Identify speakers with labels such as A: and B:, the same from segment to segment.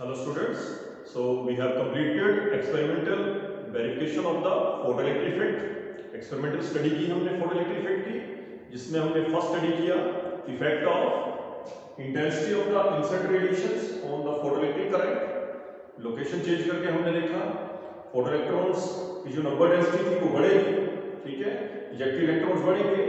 A: Hello students, so we have completed experimental verification of the photoelectric effect. Experimental study की हमने photoelectric effect की, जिसमें हमने first study किया effect of intensity of the incident radiations on the photoelectric current. Location change करके हमने देखा फोटोइलेक्ट्रॉन्स की जो नंबर डेंसिटी थी वो बढ़ेगी, ठीक है, इजेक्टेड इलेक्ट्रॉन्स बढ़ेंगे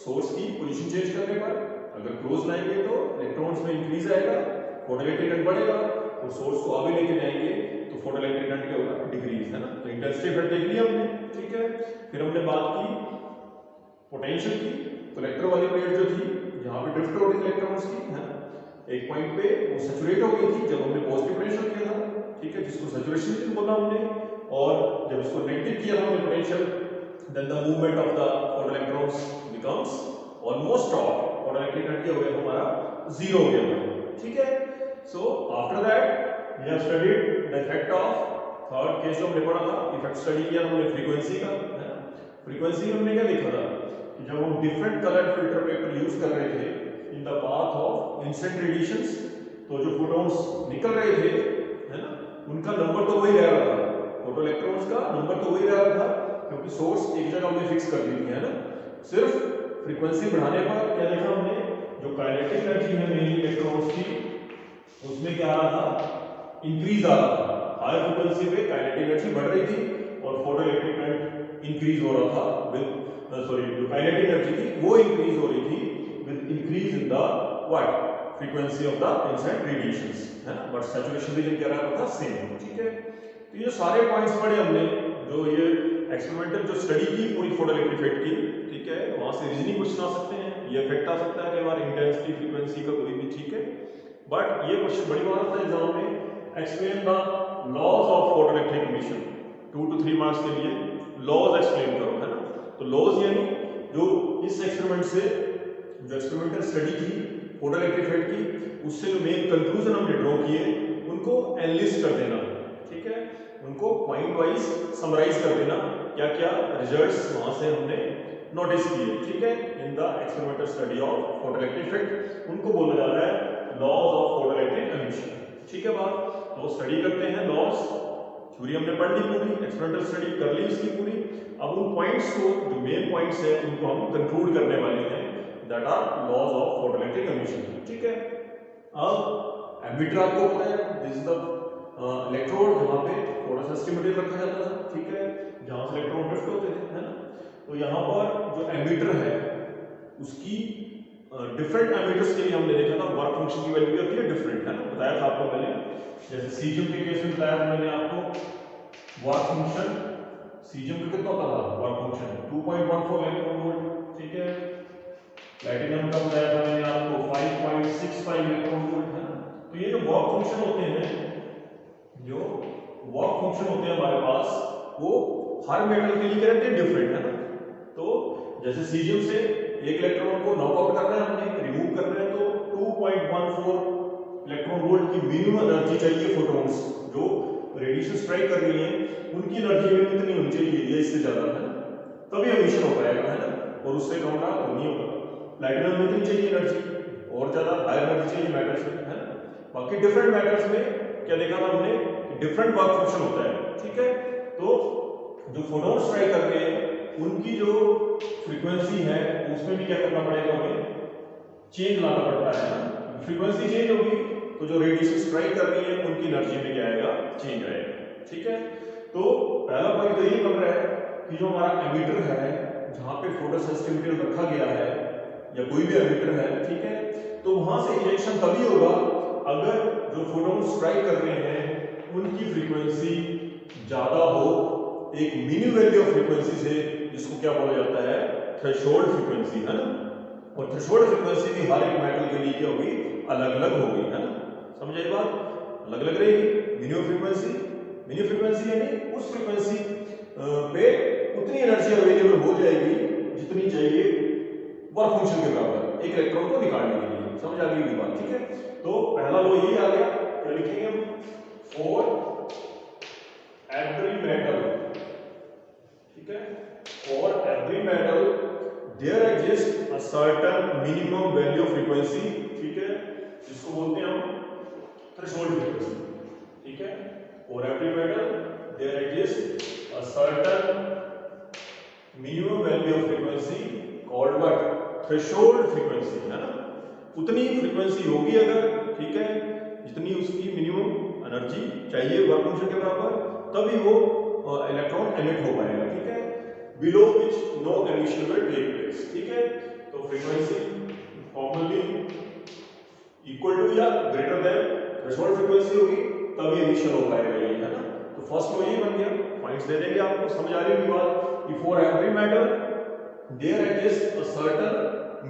A: सोर्स की पोजीशन चेंज करने पर। अगर क्लोज लाएंगे तो इलेक्ट्रॉन्स में इंक्रीज आएगा, फोटोइलेक्ट्रिक करंट बढ़ेगा और सोर्स को आगे लेके जाएंगे तो फोटोइलेक्ट्रिक करंट क्या होगा, डिक्रीज, है ना। तो इंटेंसिटी इफेक्ट देख लिया हमने, ठीक है। फिर हमने बात की पोटेंशियल की, कलेक्टर वाली प्लेट जो थी जहां पे ड्रिफ्ट हो रही थी इलेक्ट्रॉन्स की, है ना, एक पॉइंट पे वो सैचुरेट हो गई थी जब हमने पॉजिटिव पोटेंशियल किया था, ठीक है, जिसको सैचुरेशन बोला हमने। और जब इसको नेगेटिव किया था हमने potential, then the movement of the photoelectrons becomes almost stop, photoelectric current क्या हो गया हमारा, जीरो हो गया, ठीक है। So after that we have studied the effect of third case जो हमने पढ़ा था, इफेक्ट स्टडी किया हमने फ्रीक्वेंसी का, है ना। फ्रीक्वेंसी में हमने क्या देखा था कि जब हम different colour filter paper use कर रहे थे in the path of incident radiations, तो जो फोटॉन्स निकल रहे थे, है ना, उनका नंबर तो वही रह रहा था, फोटोइलेक्ट्रॉन्स का नंबर तो वही रह रहा था, क्योंकि सोर्स एक जगह हमने फिक्स कर दी थी, है ना। सिर्फ फ्रीक्वेंसी बढ़ाने पर क्या देखा हमने, जो काइनेटिक एनर्जी है मेनली इलेक्ट्रॉन्स की, उसमें क्या आ रहा था, इंक्रीज आ रहा था। हाई फ्रीक्वेंसी पे काइनेटिक एनर्जी बढ़ रही थी और फोटोइलेक्ट्रिक करंट इंक्रीज हो रहा था विद जो काइनेटिक एनर्जी थी वो इंक्रीज हो रही थी with increase in the what, frequency of the incident radiations, है ना। बट सैचुरेशन रीजन क्या रहा था, सेम, ठीक है। तो ये सारे पॉइंट्स पढ़े हमने, जो ये एक्सपेरिमेंटल जो स्टडी की पूरी फोटोइलेक्ट्रिक इफेक्ट की, ठीक है। वहां से रीजनिंग क्वेश्चन आ सकते हैं, ये इफेक्ट आ सकता है कई बार इंटेंसिटी फ्रीक्वेंसी का कोई भी, ठीक है। बट ये क्वेश्चन बड़ी बात होता है एग्जाम में, explain the laws of photoelectric emission, 2 to 3 marks के लिए लॉज एक्सप्लेन करो, है ना। तो लॉज यानी जो इस एक्सपेरिमेंट से, जो एक्सपेरिमेंटल स्टडी की फोटोइलेक्ट्रिक इफेक्ट की, उससे जो मेन कंक्लूजन हमने ड्रॉ किए उनको एनालिस्ट कर देना, ठीक है, उनको पॉइंट वाइज समराइज कर देना, क्या क्या रिजल्ट्स वहां से हमने नोटिस किए, ठीक है, in the experimental study of photoelectric effect. उनको बोला जा रहा है लॉज ऑफ फोटोइलेक्ट्रिक एमिशन, ठीक है बात। तो स्टडी करते हैं लॉज, थ्योरी हमने पढ़ ली पूरी, एक्सपेरिमेंटल स्टडी कर ली इसकी पूरी। अब उन पॉइंट्स को, जो मेन पॉइंट्स है, उनको हम कंक्लूड करने वाले हैं, that are laws of photoelectric emission, ठीक है। अब एमीटर आपको पता है, दिस इज द इलेक्ट्रोड जहां पे फोटोसेंसिटिव मटेरियल रखा जाता था, ठीक है, जहां से इलेक्ट्रॉन ड्रिफ्ट होते थे, है ना। तो यहाँ पर जो एमीटर है उसकी डिफरेंट एमीटर्स के लिए हमने देखा था वर्क फंक्शन की वैल्यू होती है डिफरेंट, है ना, बताया था आपको मैंने। जैसे सीजियम के केस में बताया था मैंने आपको वर्क फंक्शन, सीजियम का कितना होता था वर्क फंक्शन, 2.14 इलेक्ट्रॉन वोल्ट, ठीक है। प्लैटिनम का बताया था मैंने आपको 5.65 इलेक्ट्रॉन वोल्ट, है ना। तो ये जो वर्क फंक्शन होते हैं, जो वर्क फंक्शन होते हैं हमारे पास, वो हर मेटल के लिए क्या रहते हैं, डिफरेंट, है ना। तो जैसे सीजियम से एक इलेक्ट्रॉन को नॉकआउट करना है हमने, रिमूव करना है, तो 2.14 इलेक्ट्रॉन वोल्ट की मिनिमम एनर्जी चाहिए फोटॉन्स जो रेडिएशन स्ट्राइक कर रही हैं, उनकी एनर्जी में कितनी होनी चाहिए, या इससे ज्यादा, है ना, तभी एमिशन हो पाएगा, है ना, और उससे कम ना नहीं होगा। प्लैटिनम में कितनी चाहिए एनर्जी, और ज्यादा हाई एनर्जी चाहिए मेटल्स में, है ना। बाकी डिफरेंट मेटल्स में क्या देखा था हमने, डिफरेंट वर्क फंक्शन होता है, ठीक है। तो जो फोटॉन स्ट्राइक कर रहे हैं उनकी जो फ्रीक्वेंसी है उसमें भी क्या करना पड़ेगा, हमें चेंज लाना पड़ता है ना। फ्रीक्वेंसी चेंज होगी तो जो रेडिएशन स्ट्राइक कर रही है उनकी एनर्जी में क्या आएगा, चेंज आएगा, ठीक है। तो पहला पॉइंट तो ये बन रहा है कि जो हमारा एमीटर है, जहां पे फोटोसेंसिटिव मटेरियल रखा गया है या कोई भी एमीटर है, ठीक है, तो वहां से इजेक्शन तभी होगा अगर जो फोटॉन स्ट्राइक कर रहे हैं उनकी फ्रीक्वेंसी ज्यादा हो एक मिनिमम वैल्यू ऑफ फ्रीक्वेंसी से, जिसको क्या बोला जाता है, थ्रेशोल्ड फ्रीक्वेंसी, है ना। और थ्रेशोल्ड फ्रीक्वेंसी भी हर एक मेटल के लिए क्या होगी, अलग अलग होगी, है ना। समझ आई बात, अलग अलग रहेगी। मिनिमम फ्रीक्वेंसी यानी उस फ्रीक्वेंसी पे उतनी एनर्जी अवेलेबल हो जाएगी जितनी चाहिए वर्क फंक्शन के बराबर एक इलेक्ट्रॉन को निकालने के लिए। समझ आ गई बात, ठीक है। तो पहला लो यही आ गया, क्या लिखेंगे हम, फॉर एवरी मेटल, ठीक है, for every metal there exist a certain minimum value of frequency, ठीक है, जिसको बोलते हैं हम थ्रेशोल्ड फ्रीक्वेंसी, ठीक है, for every metal there exist a certain minimum value of frequency called what, threshold frequency, है ना। उतनी फ्रीक्वेंसी होगी अगर, ठीक है, जितनी उसकी मिनिमम एनर्जी चाहिए वर्क फंक्शन के बराबर, तभी वो इलेक्ट्रॉन एमिट हो पाएगा, ठीक है। Below which no emission will take place, ठीक है। तो फ्रीक्वेंसी फॉर्मली इक्वल टू या ग्रेटर देन थ्रेशोल्ड फ्रीक्वेंसी होगी, तभी एमिशन हो पाएगा, ये है ना। तो फर्स्ट में ये बन गया, पॉइंट्स दे देंगे आपको, समझ आ रही होगी बात कि for every metal there exist a certain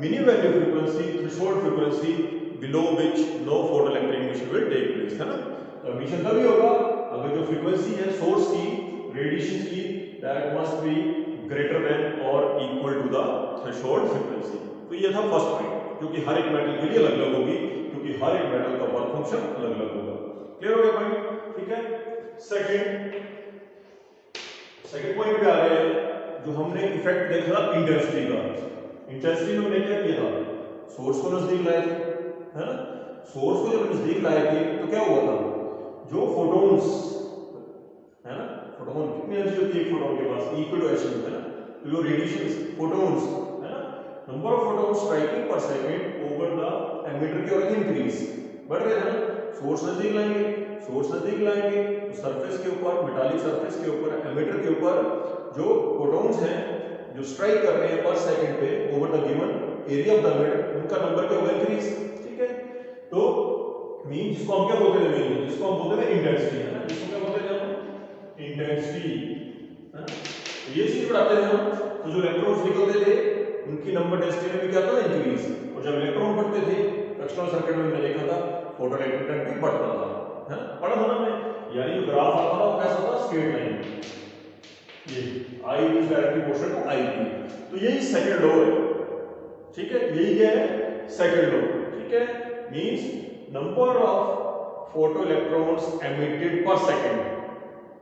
A: minimum value frequency, threshold frequency below which no photoelectric emission will take place, है ना। तो एमिशन तभी होगा अगर जो फ्रीक्वेंसी है सोर्स की, रेडिएशन की, that must be greater than और equal to the threshold frequency. तो ये था फर्स्ट पॉइंट, क्योंकि हर एक मेटल के लिए अलग अलग होगी, क्योंकि हर एक मेटल का वर्क फंक्शन अलग अलग होगा। क्लियर हो गया पॉइंट, ठीक है। सेकंड पॉइंट पे आ रहे हैं, जो हमने इफेक्ट देखा था इंटेंसिटी का। इंटेंसिटी में हमने क्या किया था, सोर्स को नजदीक लाए थे, है ना। सोर्स को जब नजदीक लाए थे तो क्या हुआ था, जो फोटॉन्स, है ना, फोटोन कितनी एनर्जी होती है फोटोन के पास, इक्वल टू h, है ना। तो जो रेडिएशन फोटॉन्स, है ना, number of photons striking per second over the emitter की ओर इंक्रीज, बढ़ रहे हैं ना। सोर्स नजदीक लाएंगे, सोर्स नजदीक लाएंगे तो सरफेस के ऊपर, मेटालिक सरफेस के ऊपर, एमिटर के ऊपर जो फोटॉन्स हैं जो स्ट्राइक कर रहे हैं पर सेकंड पे over the given area of the emitter, उनका नंबर क्या होगा, इंक्रीज, ठीक है। तो मीन जिसको हम क्या बोलते हैं, मीन जिसको हम बोलते हैं इंटेंसिटी, है ना, जिसको क्या बोलते हैं हम, इंटेंसिटी, है ना। तो ये चीज पढ़ाते हैं हम। तो जो इलेक्ट्रॉन्स निकलते थे उनकी नंबर डेंसिटी में भी क्या था, इंक्रीज, और जब इलेक्ट्रॉन बढ़ते थे एक्सटर्नल सर्किट में हमने देखा था फोटोइलेक्ट्रिक करंट भी बढ़ता था, है ना, पढ़ा था हमने। यानी जो ग्राफ आता था वो कैसा था, स्ट्रेट लाइन, ये I is directly proportional to IP। तो यही सेकंड लॉ है, ठीक है, यही क्या है, सेकंड लॉ, ठीक है। Means number of photo electrons emitted per second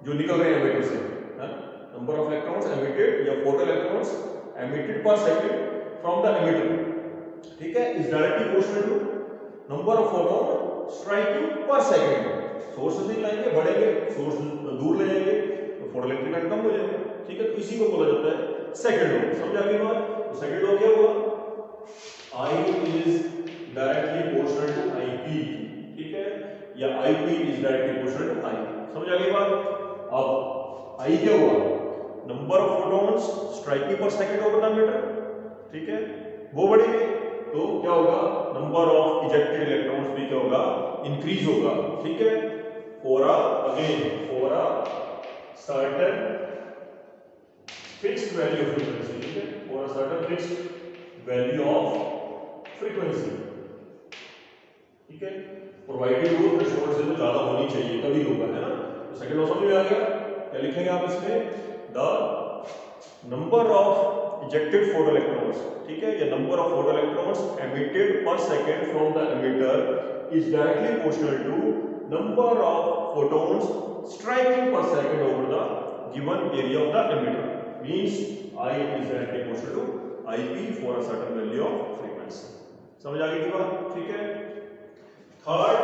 A: जो निकल रहे हैं एमिटर से, है, नंबर ऑफ इलेक्ट्रॉन्स एमिटेड या photo electrons emitted per second from the emitter, ठीक है, is directly proportional to number of photon striking per second. Source से लाएंगे, बढ़ेंगे, सोर्स दूर ले जाएंगे तो फोटोइलेक्ट्रिक करंट कम हो जाएगा, ठीक है। तो इसी को बोला जाता है सेकंड लॉ, समझ आ गई बात। तो सेकंड लॉ क्या हुआ, I is directly proportional to IP, ठीक है, या IP is directly proportional to I, समझ आ गई बात। अब I क्या हुआ, number of photons striking per second over the meter, ठीक है, वो बढ़ेंगे तो क्या होगा, नंबर ऑफ इजेक्टेड इलेक्ट्रॉन्स भी क्या होगा, इंक्रीज होगा, ठीक है। For a certain fixed value of frequency, ठीक है, for a certain fixed value of frequency, ठीक है, प्रोवाइडेड वो थ्रेशोल्ड से तो ज्यादा होनी चाहिए तभी होगा, है ना। तो सेकंड लॉ समझ में आ गया, क्या लिखेंगे आप इसमें, the number of ejected photoelectrons, ठीक है, या number of photoelectrons emitted per second from the emitter is directly proportional to number of photons striking per second over the given area of the emitter, means I is directly proportional to IP for a certain value of frequency। समझ आ गई थी बात, ठीक है। Third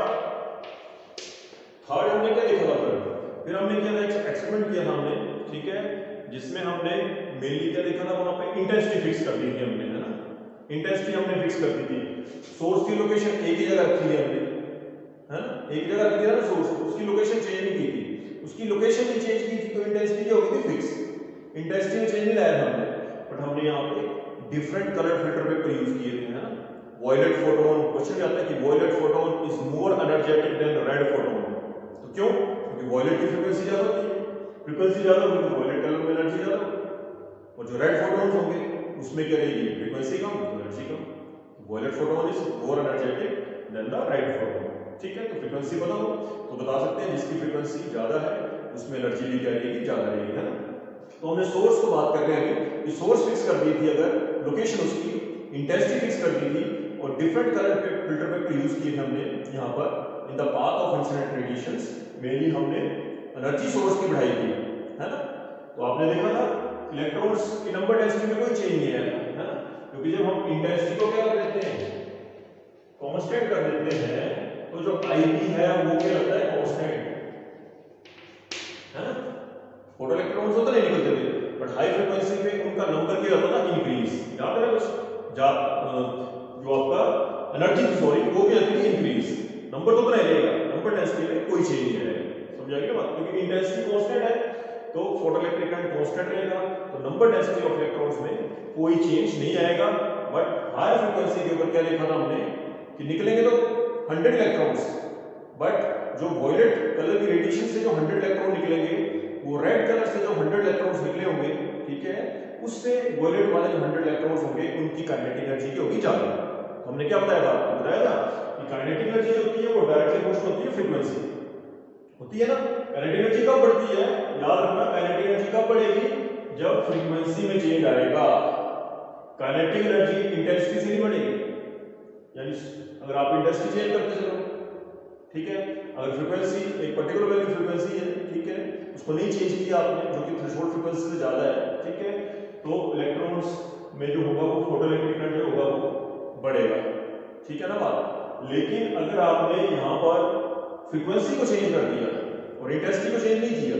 A: हमने क्या देखा था, फिर हमने क्या एक्सपेरिमेंट किया था हमने, ठीक है, जिसमें हमने मेनली क्या देखा था, वहां पे इंटेंसिटी फिक्स कर दी थी हमने, है ना। इंटेंसिटी हमने फिक्स कर दी थी, सोर्स की लोकेशन एक ही जगह रखी है हमने, है ना, एक जगह रख दिया ना सोर्स, उसकी लोकेशन चेंज नहीं की थी, उसकी लोकेशन नहीं चेंज की थी तो इंटेंसिटी क्या हो गई थी, फिक्स। इंटेंसिटी में चेंज नहीं लाया था हमने, बट हमने यहाँ पे different colour filter paper use किए थे, है ना। वॉयलेट फोटोन, क्वेश्चन आता है कि violet photon is more energetic than red photon, तो क्यों, क्योंकि वॉयलेट की फ्रीक्वेंसी ज्यादा होती है, फ्रीक्वेंसी ज्यादा होगी तो वॉयलेट कलर में एनर्जी ज्यादा होगी, और जो रेड फोटॉन्स होंगे उसमें क्या रहेगी, फ्रीक्वेंसी कम, एनर्जी कम। Violet photon is more energetic than the red photon, ठीक है। तो फ्रीक्वेंसी पता हो तो बता सकते हैं जिसकी फ्रीक्वेंसी ज्यादा है उसमें एनर्जी भी क्या रहेगी, ज्यादा रहेगी, है ना। तो हमने सोर्स को बात करते हैं कि सोर्स फिक्स कर दी थी, अगर लोकेशन उसकी, इंटेंसिटी फिक्स कर दी थी, और different colour filter paper use किए थे हमने यहाँ पर in the path of incident radiations. Mainly हमने एनर्जी सोर्स की बढ़ाई की, है ना। तो आपने देखा था इलेक्ट्रॉन्स की नंबर डेंसिटी में कोई चेंज नहीं आया, है ना, क्योंकि जब हम इंटेंसिटी को क्या कर देते हैं, कांस्टेंट कर देते हैं, तो जो IP है वो क्या लगता है, कांस्टेंट, है ना। फोटो इलेक्ट्रॉन्स होते नहीं निकलते थे, बट हाई फ्रीक्वेंसी पे उनका नंबर क्या होता था, इंक्रीज। याद है कुछ जो आपका एनर्जी थी, सॉरी, वो क्या होती थी, इंक्रीज। नंबर तो उतना ही रहेगा, नंबर डेंसिटी में कोई चेंज नहीं आएगा, समझ आ गई बात, क्योंकि इंटेंसिटी कांस्टेंट है तो फोटोइलेक्ट्रिक करंट कांस्टेंट रहेगा, तो नंबर डेंसिटी ऑफ इलेक्ट्रॉन्स में कोई चेंज नहीं आएगा। बट हाई फ्रीक्वेंसी के ऊपर क्या देखा था हमने कि निकलेंगे तो 100 इलेक्ट्रॉन्स, बट जो वॉयलेट कलर की रेडिएशन से जो 100 इलेक्ट्रॉन निकलेंगे, वो रेड कलर से जो 100 इलेक्ट्रॉन्स निकले होंगे, ठीक है, उससे वॉयलेट वाले जो 100 इलेक्ट्रॉन्स होंगे उनकी काइनेटिक एनर्जी की होगी ज्यादा। तो हमने क्या बताया था, बताया था कि काइनेटिक एनर्जी जो होती है वो डायरेक्टली प्रोपोर्शनल होती है फ्रीक्वेंसी, होती है ना। काइनेटिक एनर्जी कब बढ़ती है, याद रखना, काइनेटिक एनर्जी कब बढ़ेगी, जब फ्रीक्वेंसी में चेंज आएगा। काइनेटिक एनर्जी इंटेंसिटी से नहीं बढ़ेगी, यानी अगर आप इंटेंसिटी चेंज करते चलो, ठीक है, अगर फ्रीक्वेंसी एक पर्टिकुलर वैल्यू फ्रीक्वेंसी है, ठीक है, उसको नहीं चेंज किया आपने, जो कि थ्रेशोल्ड फ्रीक्वेंसी से ज्यादा है, ठीक है, तो इलेक्ट्रॉन्स में जो होगा वो फोटोइलेक्ट्रिक करंट जो होगा वो बढ़ेगा, ठीक है ना बात। लेकिन अगर आपने यहाँ पर फ्रीक्वेंसी को चेंज कर दिया और इंटेंसिटी को चेंज नहीं किया,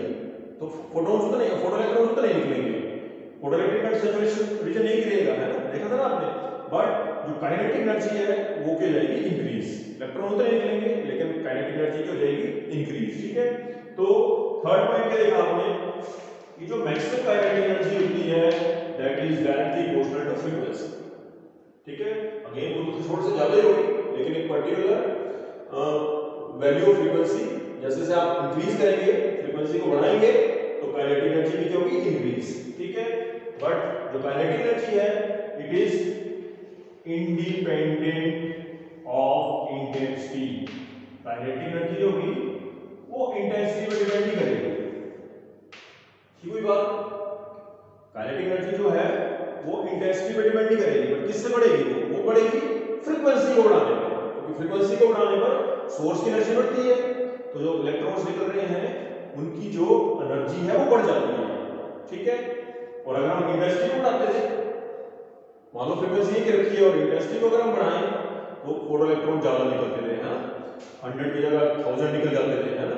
A: तो फोटोन्स तो नहीं, फोटोइलेक्ट्रॉन्स तो नहीं निकलेंगे, फोटोइलेक्ट्रिक करंट सैचुरेशन रीजन नहीं गिरेगा, है ना, देखा था ना आपने। बट जो काइनेटिक एनर्जी है वो क्या जाएगी, इंक्रीज। इलेक्ट्रॉन तो नहीं निकलेंगे लेकिन काइनेटिक एनर्जी क्या हो जाएगी, इंक्रीज, ठीक है। तो थर्ड पॉइंट क्या देखा आपने कि जो मैक्सिमम काइनेटिक एनर्जी होती है that is directly proportional to frequency, ठीक है। अगेन वो तो थ्रेशोल्ड से ज्यादा ही होगी, लेकिन एक पर्टिकुलर वैल्यू ऑफ फ्रीक्वेंसी जैसे जैसे आप इंक्रीज करेंगे, फ्रीक्वेंसी को बढ़ाएंगे, तो काइनेटिक एनर्जी भी क्या होगी, इंक्रीज, ठीक है। बट जो काइनेटिक एनर्जी है it is independent of intensity. Kinetic energy जो होगी वो इंटेंसिटी पर डिपेंड नहीं करेगी, ठीक हुई बात। काइनेटिक एनर्जी जो है वो इंटेंसिटी पर डिपेंड नहीं करेगी, बट किससे बढ़ेगी, वो बढ़ेगी फ्रीक्वेंसी को बढ़ाने पर, क्योंकि फ्रीक्वेंसी को बढ़ाने पर सोर्स की एनर्जी बढ़ती है, तो जो इलेक्ट्रॉन्स निकल रहे हैं उनकी जो एनर्जी है वो बढ़ जाती है, ठीक है। और अगर हम इंटेंसिटी को बढ़ाते थे, मान लो फ्रीक्वेंसी की रखी है और इंटेंसिटी को अगर हम बढ़ाएं तो फोटो इलेक्ट्रॉन ज्यादा निकलते थे, है ना, 100 की जगह 1000 निकल जाते थे, है ना।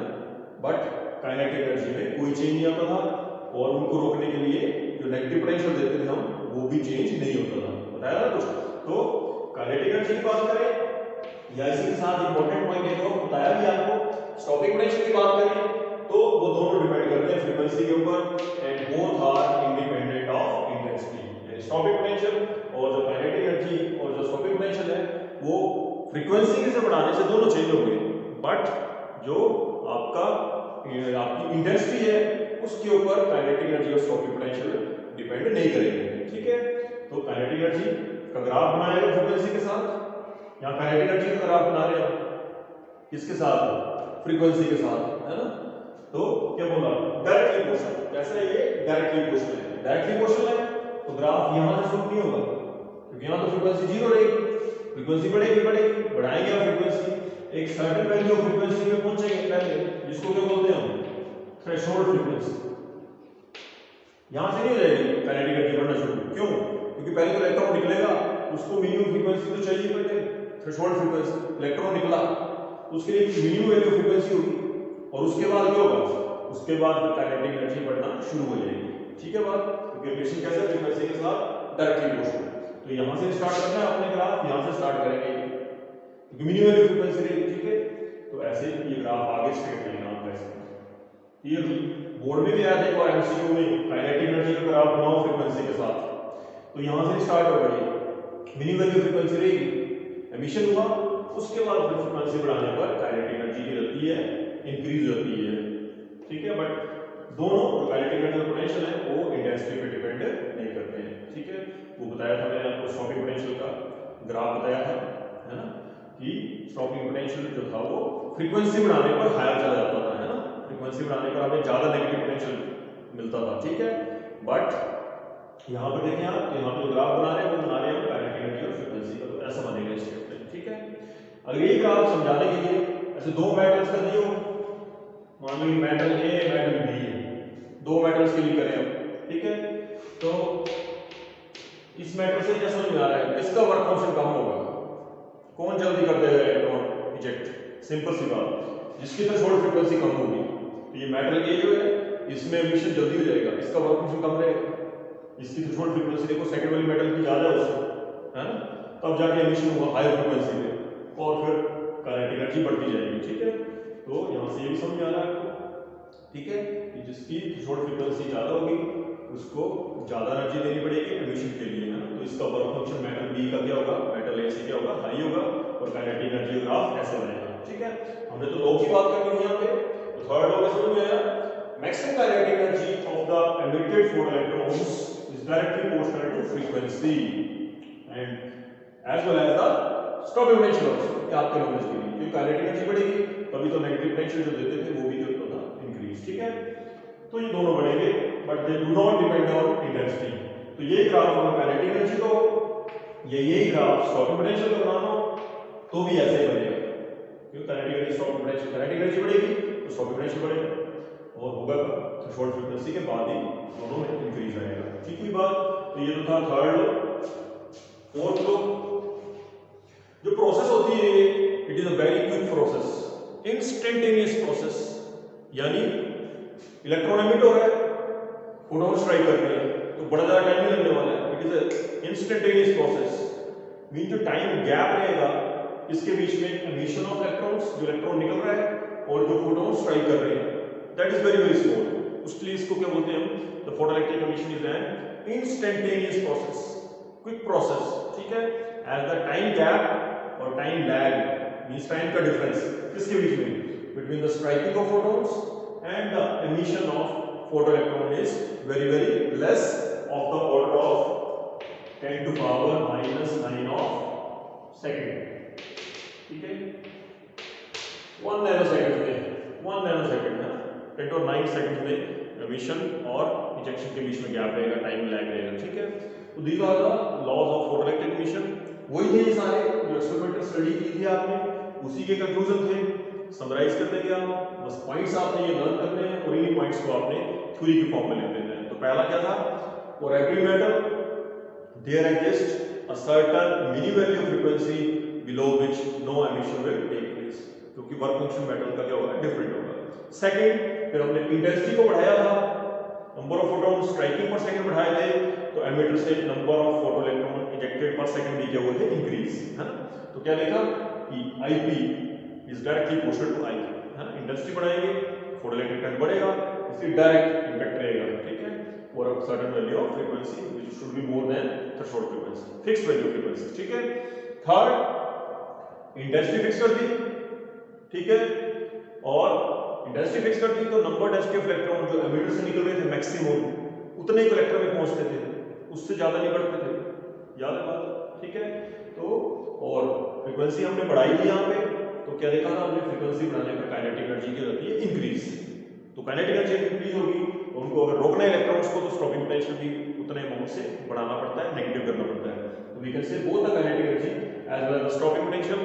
A: बट काइनेटिक एनर्जी में कोई चेंज नहीं आता था, और उनको रोकने के लिए जो नेगेटिव पोटेंशियल देते थे हम, वो भी चेंज नहीं होता था, बताया ना कुछ। तो काइनेटिक एनर्जी की बात करें या इसी के साथ इंपॉर्टेंट पॉइंट है तो बताया भी आपको, स्टॉपिंग पोटेंशियल की बात करें तो वो दोनों डिपेंड करते हैं फ्रीक्वेंसी के ऊपर, and both are independent of intensity. Stopping potential और जो काइनेटिक एनर्जी और जो स्टॉपिंग पोटेंशियल है वो फ्रीक्वेंसी से बढ़ाने से दोनों चेंज होंगे, बट जो आपकी इंटेंसिटी है उसके ऊपर काइनेटिक एनर्जी और स्टॉपिंग पोटेंशियल डिपेंड नहीं करेंगे, ठीक है। तो काइनेटिक एनर्जी का ग्राफ बनाएगा फ्रीक्वेंसी के साथ, यहाँ काइनेटिक एनर्जी का ग्राफ बना रहे हैं किसके साथ, फ्रीक्वेंसी के साथ, है ना। तो क्या बोला, डायरेक्टली प्रोपोर्शनल, कैसा है ये, डायरेक्टली प्रोपोर्शनल है। डायरेक्टली प्रोपोर्शनल है तो ग्राफ यहां से शुरू नहीं होगा, क्योंकि यहां तो फ्रीक्वेंसी 0 रहेगी, फ्रीक्वेंसी बढ़ेगी बढ़ाएंगे हम फ्रीक्वेंसी, एक सर्टेन वैल्यू ऑफ फ्रीक्वेंसी पे पहुंचेंगे पहले, जिसको क्या बोलते हैं हम, थ्रेशोल्ड फ्रीक्वेंसी। यहां से नहीं हो जाएगी काइनेटिक एनर्जी बढ़ना शुरू, क्यों, क्योंकि पहले तो इलेक्ट्रॉन निकलेगा, उसको मिनिमम फ्रीक्वेंसी तो चाहिए पहले, थ्रेशोल्ड फ्रीक्वेंसी, इलेक्ट्रॉन निकला उसके लिए मिनिमम वैल्यू फ्रीक्वेंसी होगी, और उसके बाद क्या होगा, उसके बाद काइनेटिक एनर्जी बढ़ना शुरू हो जाएगी, ठीक है बात। क्योंकि रिलेशन कैसे, फ्रीक्वेंसी के साथ डायरेक्टली प्रोपोर्शनल। तो यहां से स्टार्ट करना है अपने ग्राफ, यहां से स्टार्ट करेंगे क्योंकि मिनिमम वैल्यू फ्रीक्वेंसी रहेगी, ठीक है। तो ऐसे ये ग्राफ आगे स्ट्रेट लेना आप ऐसे, ये बोर्ड में भी आया था एक बार एमसीक्यू में, काइनेटिक एनर्जी का ग्राफ बनाओ फ्रीक्वेंसी के साथ। तो यहां से स्टार्ट होगा, ये मिनिमम वैल्यू फ्रीक्वेंसी रहेगी, एमिशन हुआ, उसके बाद फिर फ्रीक्वेंसी बढ़ाने पर काइनेटिक एनर्जी की जाती है, इंक्रीज होती है, ठीक है। बट दोनों काइनेटिक एनर्जी और पोटेंशियल है वो इंटेंसिटी पे डिपेंड नहीं करते हैं, ठीक है। वो बताया था मैंने आपको, स्टॉपिंग पोटेंशियल का ग्राफ बताया था, है ना, कि स्टॉपिंग पोटेंशियल जो था वो फ्रीक्वेंसी बढ़ाने पर हायर चला जाता था, है ना, फ्रीक्वेंसी बढ़ाने पर हमें ज्यादा नेगेटिव पोटेंशियल मिलता था, ठीक है। बट यहाँ पर देखें आप, यहाँ पे ग्राफ बना रहे हैं वो बना रहे हैं काइनेटिक एनर्जी और फ्रीक्वेंसी का, तो ऐसा बनेगा इस स्टेप में, ठीक है। अगर ये ग्राफ समझाने के लिए ऐसे दो मेटल्स का दियो, मान लो मेटल ए मेटल बी है, दो मेटल्स के लिए करें हम, ठीक है। तो इस मेटल से क्या समझ में आ रहा है, किसका वर्क फंक्शन कम होगा, कौन जल्दी कर देगा इलेक्ट्रॉन इजेक्ट, सिंपल सी बात, जिसकी थ्रेशोल्ड फ्रीक्वेंसी कम होगी, तो ये मेटल के जो है इसमें एमिशन जल्दी हो जाएगा, इसका वर्क फंक्शन कम रहेगा, इसकी थ्रेशोल्ड फ्रीक्वेंसी देखो सेकंड वाली मेटल की ज्यादा है उससे, है ना, तब जाके एमिशन होगा हाई फ्रीक्वेंसी पे और फिर काइनेटिक एनर्जी बढ़ती जाएगी। ठीक है, तो यहाँ से ये भी समझ आ रहा है आपको। ठीक है, कि जिसकी थ्रेशोल्ड फ्रीक्वेंसी ज्यादा होगी उसको ज्यादा एनर्जी देनी पड़ेगी एमिशन के लिए, है ना, तो इसका वर्क फंक्शन मेटल बी का क्या होगा, मेटल ए से क्या होगा, हाई होगा और काइनेटिक एनर्जी ग्राफ ऐसे बनेगा। ठीक है, हमने तो लॉ की बात करनी है यहाँ पे, तो थर्ड लॉ समझ में आया, maximum kinetic energy of the emitted photoelectrons is directly proportional to frequency and as well as the stopping potential also। ये आपके नॉलेज के लिए, क्योंकि काइनेटिक एनर्जी बढ़ेगी तभी तो नेगेटिव पोटेंशियल जो देते थे वो भी क्या होता था, इंक्रीज। ठीक है, तो ये दोनों बढ़ेंगे but they do not depend on intensity. तो ये ग्राफ हमें काइनेटिक एनर्जी को, यही ग्राफ स्टॉपिंग पोटेंशियल का बनाना तो भी ऐसे बनेगा, क्योंकि kinetic energy stopping potential, kinetic energy बढ़ेगी तो स्टॉपिंग पोटेंशियल बढ़ेगा और होगा थ्रेशोल्ड फ्रीक्वेंसी के बाद ही दोनों में इंक्रीज आएगा। ठीक हुई बात, तो ये तो था थर्ड लॉ। फोर्थ लॉ, जो प्रोसेस होती है it is a very quick process, instantaneous process, यानी इलेक्ट्रॉन एमिट हो रहा है, फोटोन स्ट्राइक कर रहे हैं, तो बड़ा ज्यादा टाइम नहीं लगने वाला है, it is a instantaneous process. Mean जो टाइम गैप रहेगा इसके बीच में एमिशन ऑफ इलेक्ट्रॉन्स, जो इलेक्ट्रॉन निकल रहा है, और जो फोटोन स्ट्राइक कर रहे हैं, that is very small, उसके लिए इसको क्या बोलते हैं हम, the photoelectric emission is an instantaneous process, quick process। ठीक है, as the time gap और time lag means time का difference किसके बीच में, between the striking of photons and the emission of photoelectron is very less of the order of 10 to power -9 of second। ठीक है, 1 nanosecond में, 1 nanosecond है, 10 to 9 second में emission और ejection के बीच में गैप रहेगा, टाइम लैग रहेगा। ठीक है, तो these are the laws of photoelectric emission. वही थे ये सारे जो एक्सपेरिमेंटल स्टडी की थी आपने, उसी के कंक्लूजन थे, समराइज कर देंगे आप, बस पॉइंट्स आपने ये लर्न करने हैं और इन्हीं पॉइंट्स को आपने थ्योरी के फॉर्म में लिख देना है। तो पहला क्या था, for every metal there exist a certain mini value frequency below which no emission will take place, क्योंकि वर्क फंक्शन मेटल का क्या होगा, डिफरेंट होगा। सेकंड, फिर हमने इंटेंसिटी को बढ़ाया था, number of photon striking per second बढ़ाए थे, तो एमिटर से number of photo electron ejected पर सेकंड भी क्या हुए थे, इंक्रीज, है ना। तो क्या लिखा कि IP is directly proportional to IQ, है ना, इंटेंसिटी बढ़ाएंगे फोटो इलेक्ट्रिक करंट बढ़ेगा, इसलिए डायरेक्ट इंपैक्ट रहेगा। ठीक है, और a certain value of frequency which should be more than threshold frequency, fixed value frequency. ठीक है, थर्ड इंटेंसिटी फिक्स कर दी। ठीक है, और इंटेंसिटी फिक्स कर दी तो नंबर डेंसिटी ऑफ इलेक्ट्रॉन जो एमिटर से निकल रहे थे मैक्सिमम उतने ही कलेक्टर में पहुंचते थे, उससे ज्यादा नहीं बढ़ते थे, याद है बात। ठीक है, तो और फ्रीक्वेंसी हमने बढ़ाई थी यहाँ पे, तो क्या देखा था हमने, फ्रीक्वेंसी बढ़ाने पर काइनेटिक एनर्जी की होती है इंक्रीज, तो काइनेटिक एनर्जी इंक्रीज होगी तो उनको अगर रोकना है इलेक्ट्रॉन्स को तो स्टॉपिंग पोटेंशियल भी उतने अमाउंट से बढ़ाना पड़ता है, नेगेटिव करना पड़ता है। तो we can say both the kinetic energy as well as the stopping potential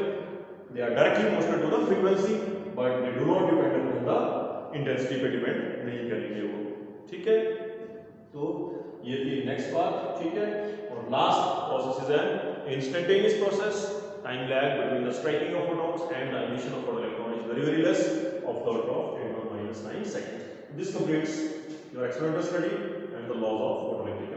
A: they are directly proportional to the frequency but they do not depend on the intensity पे डिपेंड नहीं करेंगे वो। ठीक है, तो ये थी नेक्स्ट बात। ठीक है, और last process is an instantaneous process, time lag between the striking off photons and the emission of photoelectron is very less of the order of 10 to -9 seconds. This completes your experimental study and the laws of photoelectric